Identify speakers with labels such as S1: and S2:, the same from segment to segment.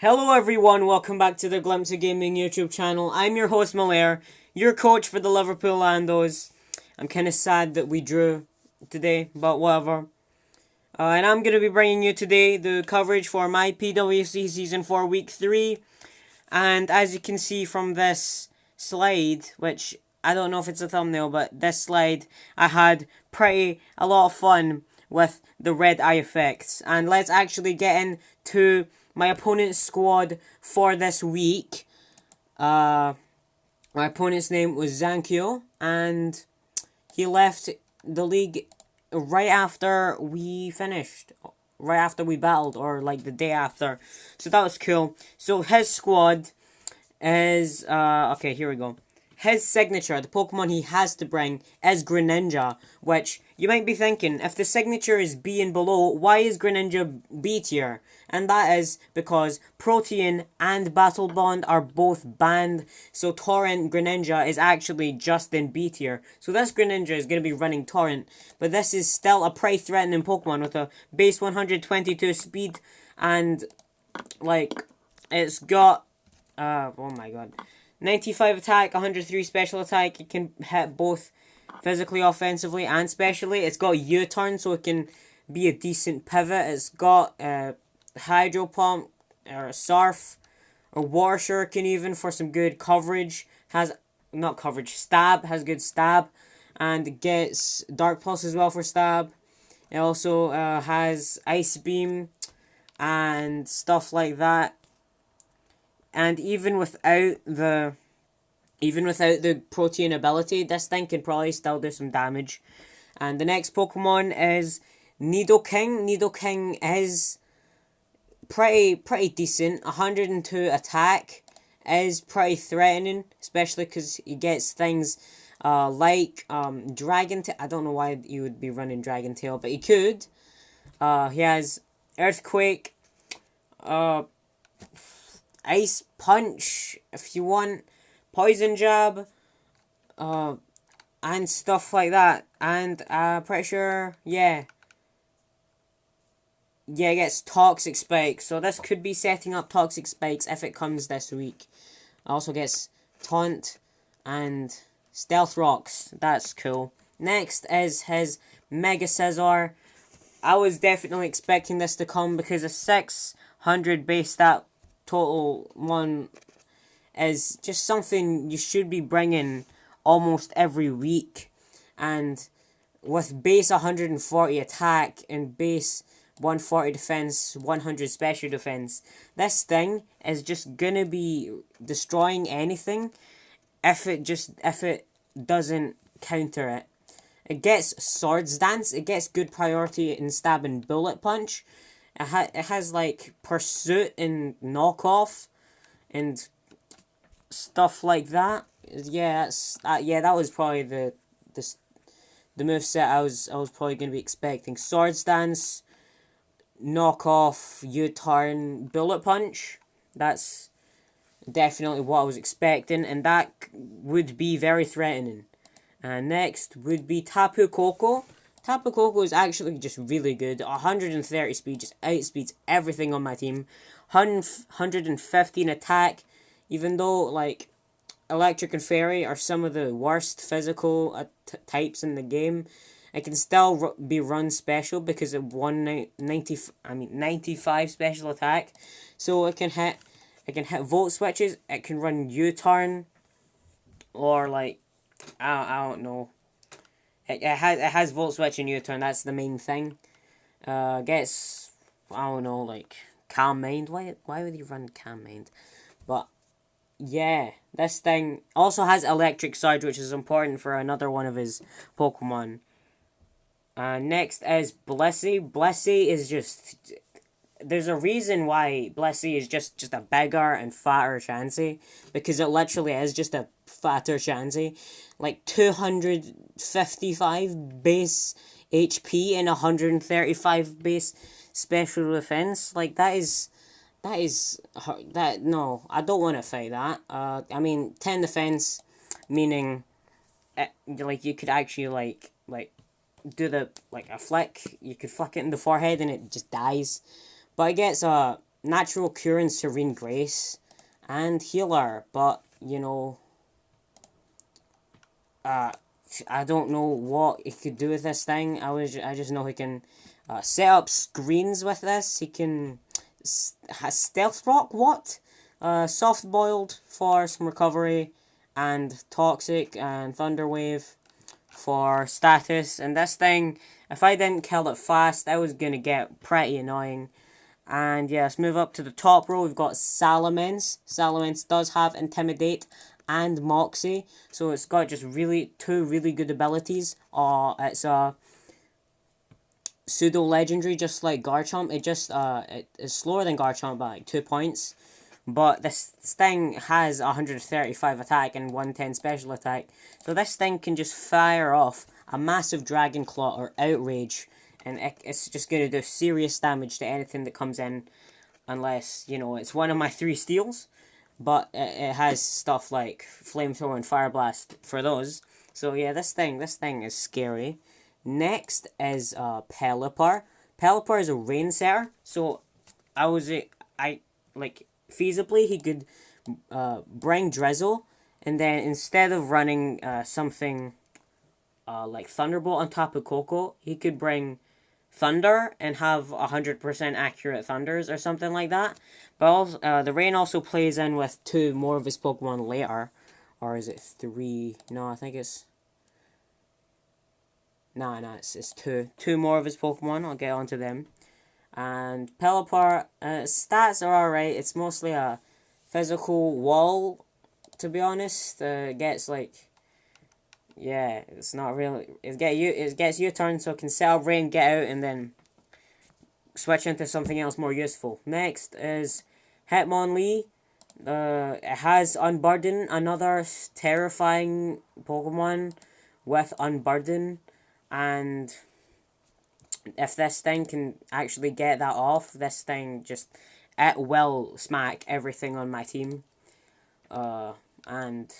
S1: Hello everyone, welcome back to the Glimpse of Gaming YouTube channel. I'm your host Malaire, your coach for the Liverpool Landos. I'm kind of sad that we drew today, but whatever. And I'm going to be bringing you today the coverage for my PWC Season 4 Week 3. And as you can see from this slide, which I don't know if it's a thumbnail, but this slide, I had a lot of fun with the red eye effects. And let's actually get into my opponent's squad for this week. My opponent's name was Zankyo, and he left the league right after we finished. Right after we battled, or like the day after. So that was cool. So his squad is, okay, here we go. His signature, the Pokemon he has to bring, is Greninja, which you might be thinking, if the signature is B and below, why is Greninja B tier? And that is because Protean and Battle Bond are both banned, so Torrent Greninja is actually just in B tier. So this Greninja is going to be running Torrent, but this is still a pretty threatening Pokemon with a base 122 speed, and, like, it's got, oh my god, 95 attack, 103 special attack. It can hit both physically, offensively, and specially. It's got U-turn, so it can be a decent pivot. It's got Hydro Pump, or Surf, or Water Shuriken even for some good coverage. Stab, has good stab. And it gets Dark Pulse as well for stab. It also has Ice Beam and stuff like that. And even without the Protean ability, this thing can probably still do some damage. And the next Pokemon is Nidoking. Nidoking is pretty decent. 102 attack is pretty threatening, especially because he gets things like Dragon Tail. I don't know why you would be running Dragon Tail, but he could. He has Earthquake, Ice Punch, if you want, Poison Jab, and stuff like that. And pretty sure, yeah, it gets Toxic Spikes. So this could be setting up Toxic Spikes if it comes this week. Also gets Taunt and Stealth Rocks. That's cool. Next is his Mega Scizor. I was definitely expecting this to come because a 600 base stat total one is just something you should be bringing almost every week. And with base 140 attack and base 140 defense, 100 special defense, this thing is just gonna be destroying anything if it doesn't counter it. It gets Swords Dance, it gets good priority in stab and bullet punch. It has like Pursuit and Knockoff and stuff like that. Yeah, that was probably the moveset I was probably gonna be expecting. Swords Dance, Knockoff, U-turn, Bullet Punch. That's definitely what I was expecting, and that would be very threatening. And next would be Tapu Koko. Tapu Koko is actually just really good. 130 speed, just outspeeds everything on my team. 115 attack, even though, like, Electric and Fairy are some of the worst physical types in the game, it can still be run special because of 95 special attack. So it can hit Volt Switches, it can run U-turn, or like, I don't know. It has Volt Switch and U-turn, that's the main thing. Gets, I don't know, like, Calm Mind. Why would you run Calm Mind? But yeah, this thing also has Electric Surge, which is important for another one of his Pokemon. Next is Blissey. Blissey is just, there's a reason why Blissey is just a bigger and fatter Chansey, because it literally is just a fatter Chansey. Like 255 base HP and 135 base special defense. Like no, I don't want to fight that. I mean, 10 defense, meaning like you could actually like do a flick. You could flick it in the forehead and it just dies. But it gets Natural Cure and Serene Grace, and Healer. But, you know, I don't know what he could do with this thing. I just know he can set up screens with this. He can has Stealth Rock. What? Soft Boiled for some recovery, and Toxic and Thunderwave for status. And this thing, if I didn't kill it fast, I was gonna get pretty annoying. And yeah, let's move up to the top row. We've got Salamence. Salamence does have Intimidate and Moxie, so it's got just two really good abilities. It's a pseudo legendary, just like Garchomp. It is slower than Garchomp by like 2 points, but this thing has 135 attack and 110 special attack. So this thing can just fire off a massive Dragon Claw or Outrage, and it's just going to do serious damage to anything that comes in, unless, you know, it's one of my 3 steals. But it has stuff like Flamethrower and Fire Blast for those. So yeah, this thing is scary. Next is Pelipper. Pelipper is a Rain Setter. So feasibly he could bring Drizzle, and then instead of running something like Thunderbolt on top of Coco, he could bring Thunder and have 100% accurate Thunders or something like that. But also, the Rain also plays in with 2 more of his Pokemon later. Or is it 3? No, I think it's... No, it's 2. 2 more of his Pokemon. I'll get onto them. And Pelipper, stats are alright. It's mostly a physical wall, to be honest. It gets like... Yeah, it's not really... It gets U-turn, so it can set up Rain, get out, and then switch into something else more useful. Next is Hitmonlee. It has Unburden, another terrifying Pokemon with Unburden. And if this thing can actually get that off, this thing just... It will smack everything on my team. And...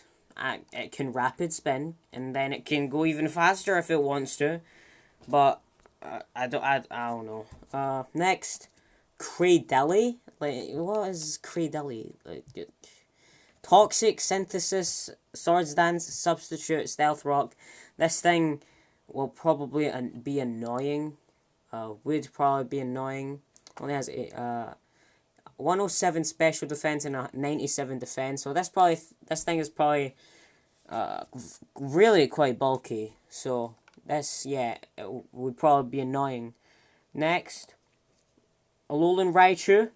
S1: it can rapid spin, and then it can go even faster if it wants to, but I don't know. Next, Cradily. Like, what is Cradily? Like, Toxic, Synthesis, Swords Dance, Substitute, Stealth Rock. This thing will probably be annoying. Would probably be annoying. Only has 107 special defense and a 97 defense. So this thing is probably really quite bulky. So this, yeah, it would probably be annoying. Next, Alolan Raichu.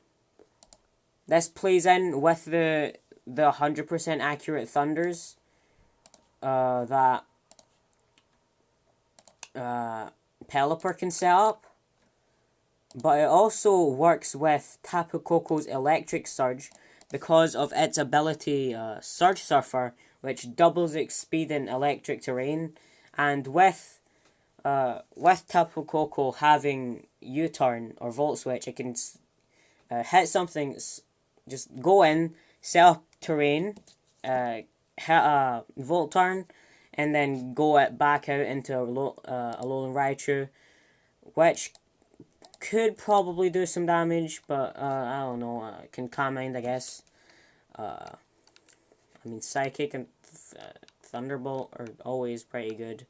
S1: This plays in with the 100% accurate Thunders that Pelipper can set up. But it also works with Tapu Koko's Electric Surge because of its ability Surge Surfer, which doubles its speed in electric terrain. And with Tapu Koko having U-turn or Volt Switch, it can hit something, just go in, set up terrain, hit a Volt Turn, and then go it back out into Alolan Raichu, which could probably do some damage, but I don't know. Can Calm Mind, I guess. I mean, Psychic and Thunderbolt are always pretty good,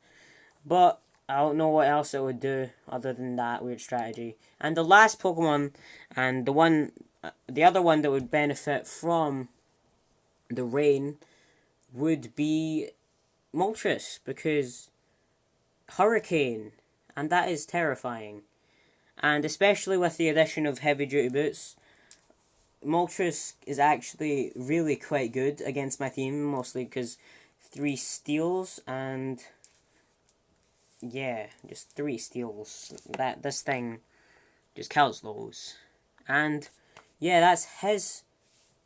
S1: but I don't know what else it would do other than that weird strategy. And the last Pokemon, and the other one that would benefit from the rain, would be Moltres, because Hurricane, and that is terrifying. And especially with the addition of heavy duty boots, Moltres is actually really quite good against my team, mostly because 3 steals and yeah, just 3 steals. This thing just kills those. And yeah, that's his.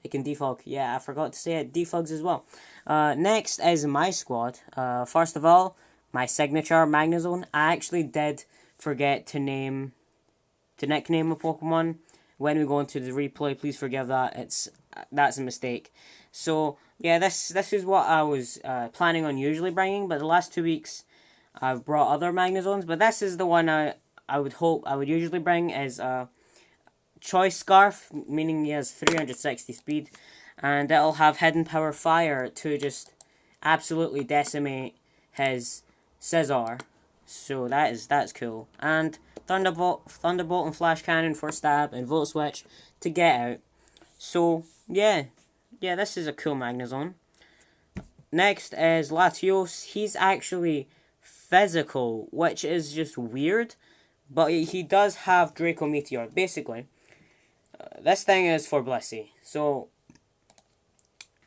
S1: It can defog. Yeah, I forgot to say it. Defogs as well. Next is my squad. First of all, my signature Magnezone. I actually did forget to nickname a Pokemon when we go into the replay. Please forgive that. That's a mistake. So yeah, this is what I was planning on usually bringing, but the last 2 weeks I've brought other Magnezones. But this is the one I would hope I would usually bring, is Choice Scarf, meaning he has 360 speed, and it'll have Hidden Power Fire to just absolutely decimate his Scizor. So that's cool. And Thunderbolt and Flash Cannon for stab, and Volt Switch to get out. So yeah, this is a cool Magnezone. Next is Latios. He's actually physical, which is just weird, but he does have Draco Meteor. Basically, this thing is for Blissey. So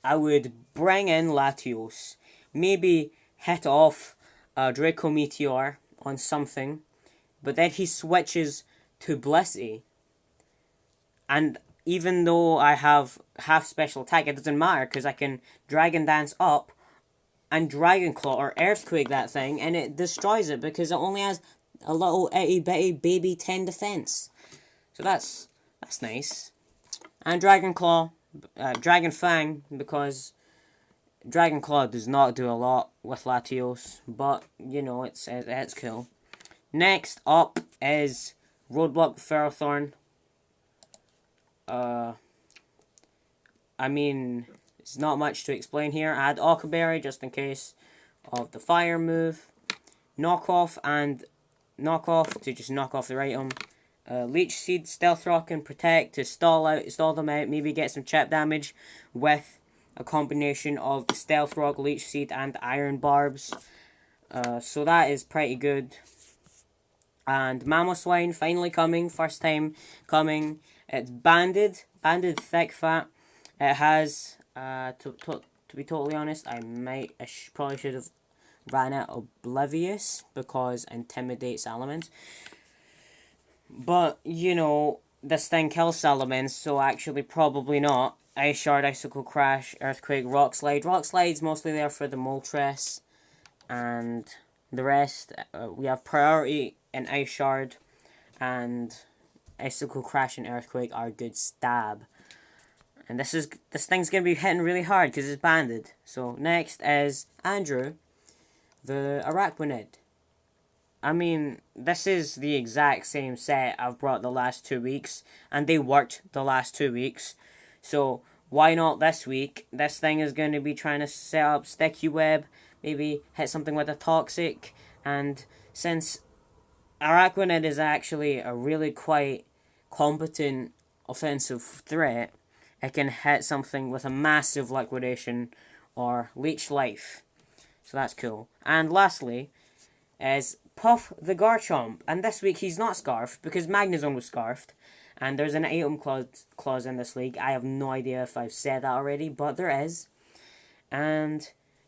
S1: I would bring in Latios, maybe hit off Draco Meteor on something, but then he switches to Blissey. And even though I have half special attack, it doesn't matter because I can Dragon Dance up and Dragon Claw or Earthquake that thing, and it destroys it because it only has a little itty bitty baby 10 defense. So that's nice. And Dragon Claw, Dragon Fang, because Dragon Claw does not do a lot with Latios, but you know it's cool. Next up is Roadblock Ferrothorn. I mean, there's not much to explain here. I had Occa Berry just in case of the fire move. Knockoff to just knock off the item. Leech Seed, Stealth Rock, and Protect to stall them out, maybe get some chip damage with a combination of Stealth Rock, Leech Seed, and Iron Barbs. So that is pretty good. And Mamoswine finally coming, first time coming. It's banded thick fat. It has, to be totally honest, I probably should have ran it Oblivious because intimidates elements. But, you know, this thing kills Salamence, so actually probably not. Ice Shard, Icicle Crash, Earthquake, Rock Slide. Rock Slide's mostly there for the Moltres. And the rest, we have Priority and Ice Shard. And Icicle Crash and Earthquake are good stab. And this thing's going to be hitting really hard because it's banded. So next is Andrew, the Araquanid. I mean, this is the exact same set I've brought the last 2 weeks, and they worked the last 2 weeks. So why not this week? This thing is going to be trying to set up Sticky Web, maybe hit something with a Toxic, and since Araquanid is actually a really quite competent offensive threat, it can hit something with a massive Liquidation or Leech Life. So that's cool. And lastly is Puff the Garchomp. And this week he's not scarfed because Magnezone was scarfed. And there's an item clause in this league. I have no idea if I've said that already, but there is. And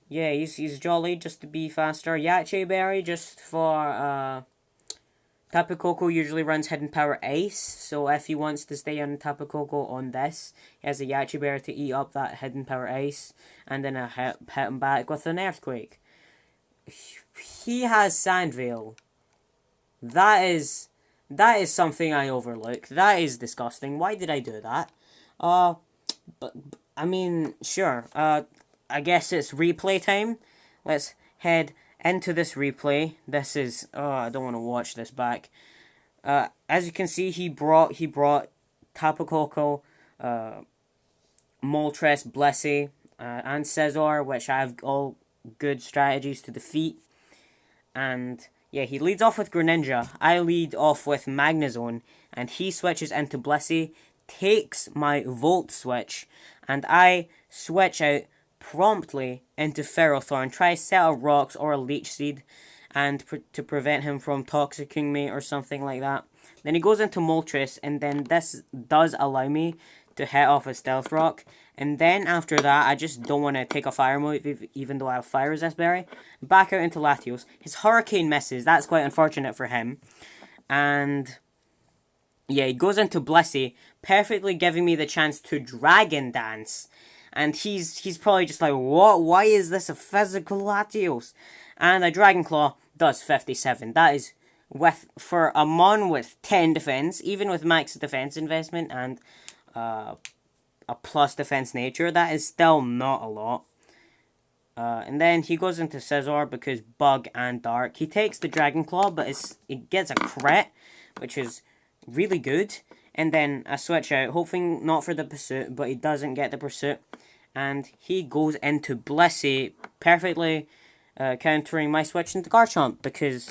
S1: yeah, he's jolly just to be faster. Yache Berry just for Tapu Koko usually runs Hidden Power Ice, so if he wants to stay on Tapu Koko on this, he has a Yache Berry to eat up that Hidden Power Ice, and then hit him back with an Earthquake. He has Sandveil. That is something I overlook. That is disgusting. Why did I do that? But I mean, sure. I guess it's replay time. Let's head into this replay. This is I don't want to watch this back. As you can see, he brought Tapu Koko, Moltres, Blissey, and Scizor, which I have all good strategies to defeat. And yeah, he leads off with Greninja. I lead off with Magnezone, and he switches into Blissey, takes my Volt Switch, and I switch out promptly into Ferrothorn, try a set of rocks or a Leech Seed, and to prevent him from Toxicking me or something like that. Then he goes into Moltres, and then this does allow me to hit off a Stealth Rock. And then after that, I just don't want to take a Fire move, even though I have Fire Resist Berry. Back out into Latios. His Hurricane misses. That's quite unfortunate for him. And yeah, he goes into Blissey, perfectly giving me the chance to Dragon Dance. And he's probably just like, what? Why is this a physical Latios? And a Dragon Claw does 57. That is, for a Mon with 10 defense, even with max defense investment and a plus defense nature, that is still not a lot. And then he goes into Scizor because Bug and Dark. He takes the Dragon Claw, but it gets a crit, which is really good. And then I switch out, hoping not for the pursuit, but he doesn't get the pursuit. And he goes into Blissey, perfectly countering my switch into Garchomp, because...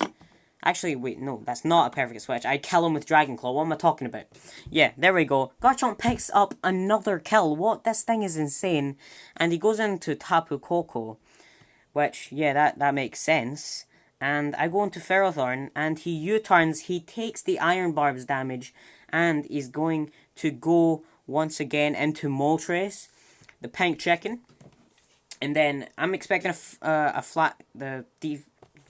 S1: Actually, wait, no, that's not a perfect switch. I kill him with Dragon Claw. What am I talking about? Yeah, there we go. Garchomp picks up another kill. What? This thing is insane. And he goes into Tapu Koko, which, yeah, that makes sense. And I go into Ferrothorn, and he U-turns. He takes the Iron Barb's damage, and he's going to go once again into Moltres, the pink chicken. And then I'm expecting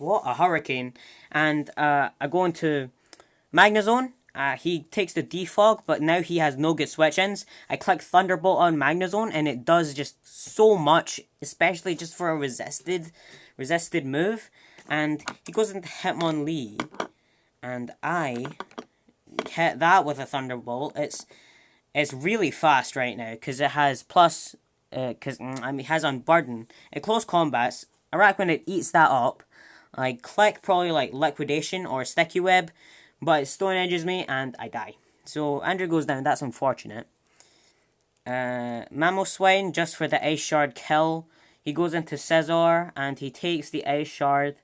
S1: a hurricane, and I go into Magnezone. He takes the defog, but now he has no good switch-ins. I click Thunderbolt on Magnezone, and it does just so much, especially just for a resisted move. And he goes into Hitmonlee, and I hit that with a Thunderbolt. It's really fast right now, because it has plus, it has Unburden. In close combats, Araquanid eats that up. I click probably like Liquidation or Sticky Web, but it Stone Edges me and I die. So Andrew goes down, that's unfortunate. Mamoswine, just for the Ice Shard kill. He goes into Scizor and he takes the Ice Shard.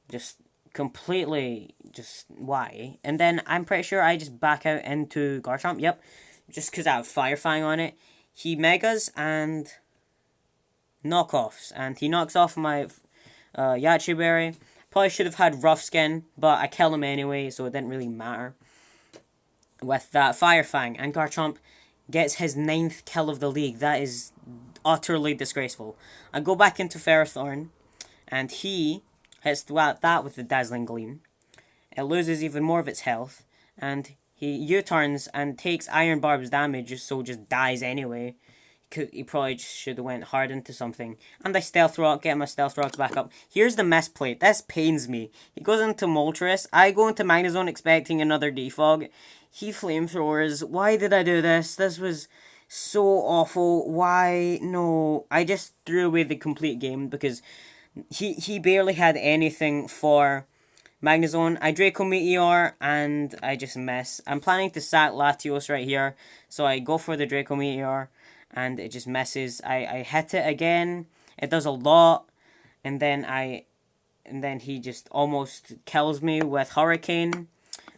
S1: Just completely, just why? And then I'm pretty sure I just back out into Garchomp, yep. Just because I have Fire Fang on it. He Megas and knockoffs. And he knocks off my... Yachi Berry. Probably should have had Rough Skin, but I kill him anyway, so it didn't really matter. With that Fire Fang, and Garchomp gets his 9th kill of the league. That is utterly disgraceful. I go back into Ferrothorn, and he hits that with the Dazzling Gleam. It loses even more of its health, and he U-turns and takes Iron Barb's damage, so just dies anyway. He probably just should have went hard into something. And I Stealth Rock, get my Stealth Rocks back up. Here's the misplay. This pains me. He goes into Moltres. I go into Magnezone expecting another defog. He Flamethrowers. Why did I do this? This was so awful. Why? No. I just threw away the complete game because he barely had anything for Magnezone. I Draco Meteor and I just miss. I'm planning to sack Latios right here. So I go for the Draco Meteor. And it just misses. I hit it again. It does a lot. And then he just almost kills me with Hurricane.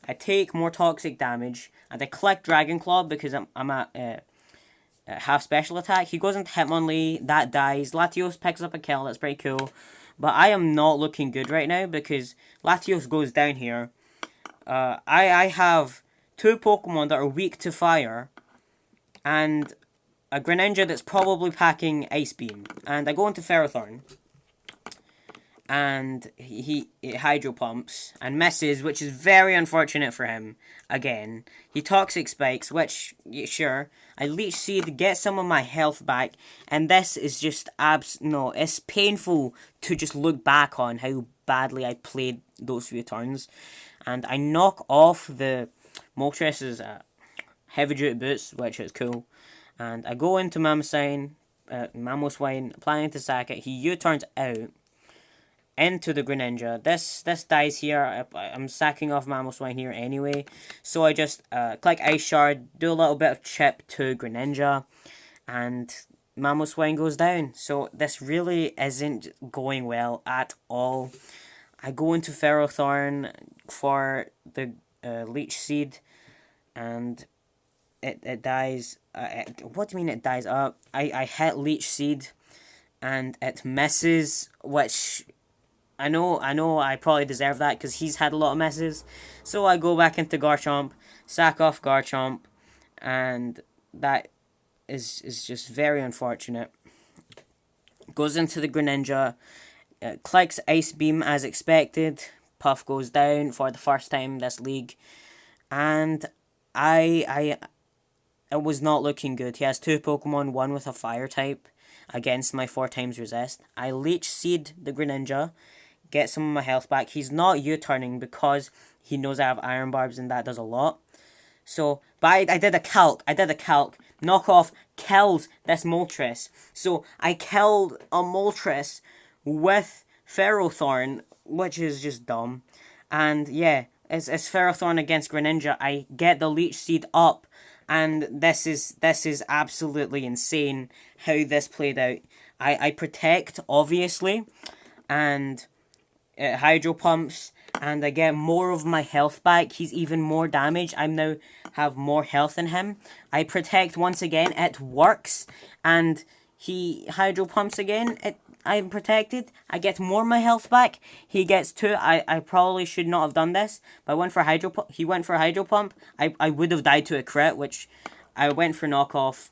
S1: I take more toxic damage. And I click Dragon Claw because I'm at half special attack. He goes into Hitmonlee. That dies. Latios picks up a kill. That's pretty cool. But I am not looking good right now because Latios goes down here. I have 2 Pokemon that are weak to fire. And... a Greninja that's probably packing Ice Beam. And I go into Ferrothorn. And it Hydro Pumps. And misses, which is very unfortunate for him. Again. He Toxic Spikes, which, yeah, sure. I Leech Seed, get some of my health back. And this is just no, it's painful to just look back on how badly I played those few turns. And I knock off the Moltres' Heavy Duty Boots, which is cool. And I go into Mamoswine, planning to sack it. He U-turns out into the Greninja. This dies here. I'm sacking off Mamoswine here anyway. So I just click Ice Shard, do a little bit of chip to Greninja, and Mamoswine goes down. So this really isn't going well at all. I go into Ferrothorn for the Leech Seed, and it dies. What do you mean it dies? I hit Leech Seed, and it misses, which I know I probably deserve that because he's had a lot of misses. So I go back into Garchomp, sack off Garchomp, and that is just very unfortunate. Goes into the Greninja, clicks Ice Beam as expected. Puff goes down for the first time this league, and it was not looking good. He has 2 Pokemon, one with a Fire type, against my 4 times resist. I Leech Seed the Greninja, get some of my health back. He's not U-turning because he knows I have Iron Barbs and that does a lot. So, but I did a calc. Knockoff kills this Moltres. So, I killed a Moltres with Ferrothorn, which is just dumb. And yeah, it's Ferrothorn against Greninja. I get the Leech Seed up and this is absolutely insane how this played out. I protect, obviously, and hydro pumps, and I get more of my health back. He's even more damaged. I now have more health than him. I protect once again. It works, and he hydro pumps again. I'm protected. I get more of my health back. He gets two. I probably should not have done this, but I went for hydro. He went for a hydro pump. I would have died to a crit, which I went for knockoff,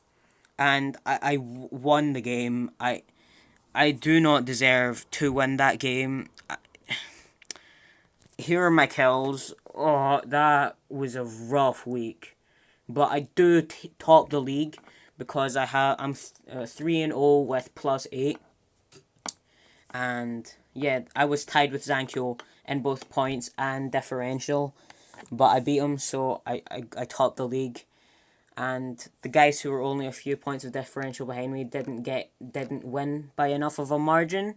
S1: and I won the game. I do not deserve to win that game. Here are my kills. Oh, that was a rough week, but I do top the league because I'm 3-0 with +8, and yeah, I was tied with Zankyo in both points and differential, but I beat him, so I topped the league. And the guys who were only a few points of differential behind me didn't win by enough of a margin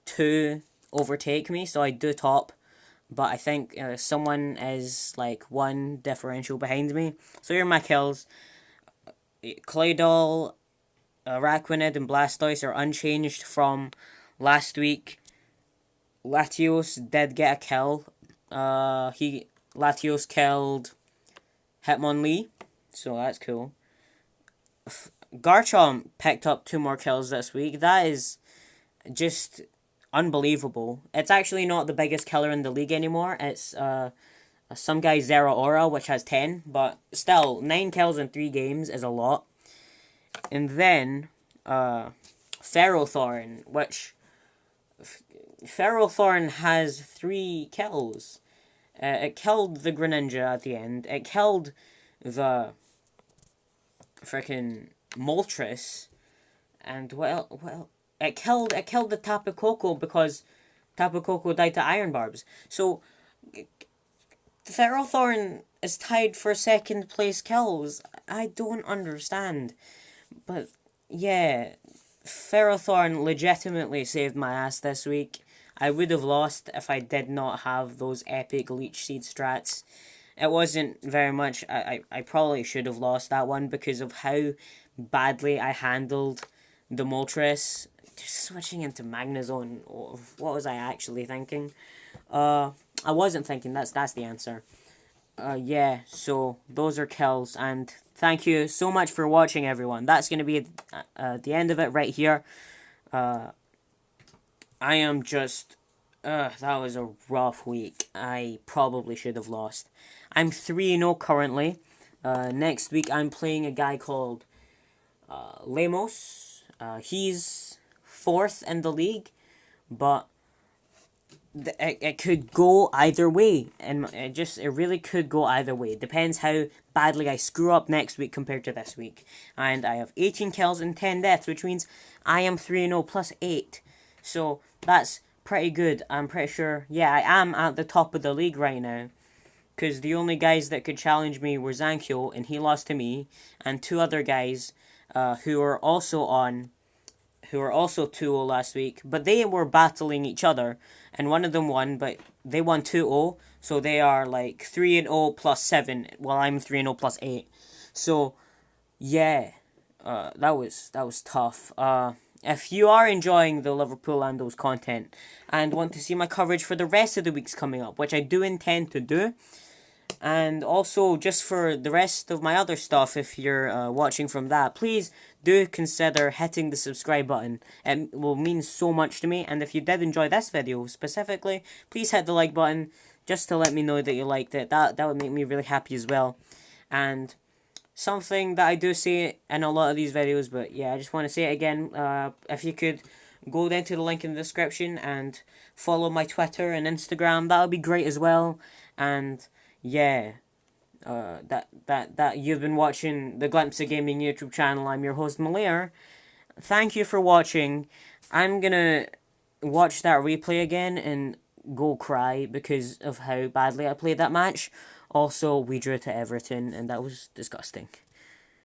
S1: to overtake me, so I do top. But I think someone is like one differential behind me. So here are my kills. Claydol, Araquanid, and Blastoise are unchanged from last week. Latios did get a kill. Latios killed Hitmonlee, so that's cool. Garchomp picked up 2 more kills this week. That is just unbelievable. It's actually not the biggest killer in the league anymore. It's some guy Zeraora, which has 10, but still 9 kills in 3 games is a lot. And then Ferrothorn, which Ferrothorn has 3 kills. It killed the Greninja at the end. It killed the freaking Moltres, and well, it killed the Tapu Koko because Tapu Koko died to Iron Barbs. So Ferrothorn is tied for 2nd place kills. I don't understand, but yeah, Ferrothorn legitimately saved my ass this week. I would have lost if I did not have those epic Leech Seed strats. It wasn't very much. I probably should have lost that one because of how badly I handled the Moltres. Just switching into Magnezone. What was I actually thinking? I wasn't thinking. That's the answer. Yeah, so those are kills, and thank you so much for watching, everyone. That's going to be the end of it right here. I am just... that was a rough week. I probably should have lost. I'm 3-0 currently. Next week I'm playing a guy called Lemos. He's 4th in the league, but it could go either way, and it really could go either way. It depends how badly I screw up next week compared to this week. And I have 18 kills and 10 deaths, which means I am 3-0 plus 8. So that's pretty good. I'm pretty sure, yeah, I am at the top of the league right now, because the only guys that could challenge me were Zankyo, and he lost to me, and 2 other guys who are also 2-0 last week, but they were battling each other, and one of them won, but they won 2-0, so they are like 3-0 plus 7, while I'm 3-0 plus 8. So yeah, that was tough. If you are enjoying the Liverpool Landos content and want to see my coverage for the rest of the weeks coming up, which I do intend to do, and also just for the rest of my other stuff, if you're watching from that, please do consider hitting the subscribe button. It will mean so much to me, and if you did enjoy this video specifically, please hit the like button just to let me know that you liked it. That would make me really happy as well. And something that I do say in a lot of these videos, but yeah, I just want to say it again. If you could go down to the link in the description and follow my Twitter and Instagram, that would be great as well. And yeah, that you've been watching the Glimpse of Gaming YouTube channel. I'm your host, Malair. Thank you for watching. I'm gonna watch that replay again and go cry because of how badly I played that match. Also, we drew to Everton, and that was disgusting.